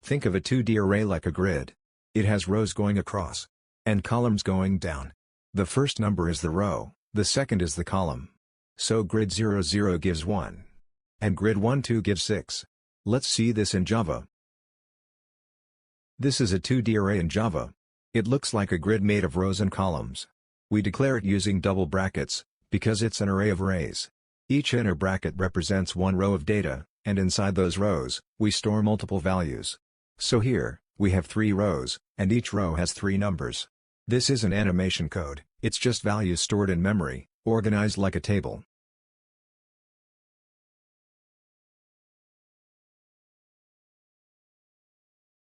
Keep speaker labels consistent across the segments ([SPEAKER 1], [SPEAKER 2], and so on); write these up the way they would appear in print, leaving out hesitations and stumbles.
[SPEAKER 1] Think of a 2D array like a grid. It has rows going across and columns going down. The first number is the row, the second is the column. So grid 0, 0 gives 1. And grid 1, 2 gives 6. Let's see this in Java. This is a 2D array in Java. It looks like a grid made of rows and columns. We declare it using double brackets, because it's an array of arrays. Each inner bracket represents one row of data, and inside those rows, we store multiple values. So here, we have 3 rows, and each row has 3 numbers. This isn't animation code, it's just values stored in memory, organized like a table.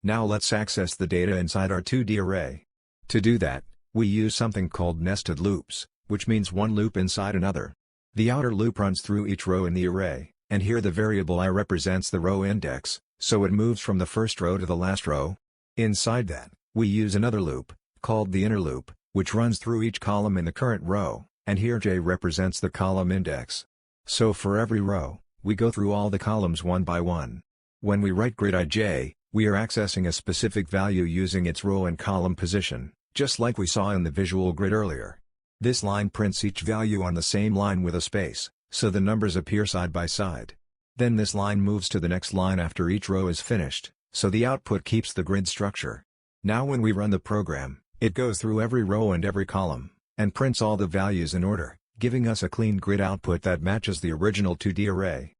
[SPEAKER 1] Now let's access the data inside our 2D array. To do that, we use something called nested loops, which means one loop inside another. The outer loop runs through each row in the array, and here the variable I represents the row index, so it moves from the first row to the last row. Inside that, we use another loop, called the inner loop, which runs through each column in the current row, and here j represents the column index. So for every row, we go through all the columns one by one. When we write grid ij, we are accessing a specific value using its row and column position, just like we saw in the visual grid earlier. This line prints each value on the same line with a space, so the numbers appear side by side. Then this line moves to the next line after each row is finished, so the output keeps the grid structure. Now when we run the program, it goes through every row and every column, and prints all the values in order, giving us a clean grid output that matches the original 2D array.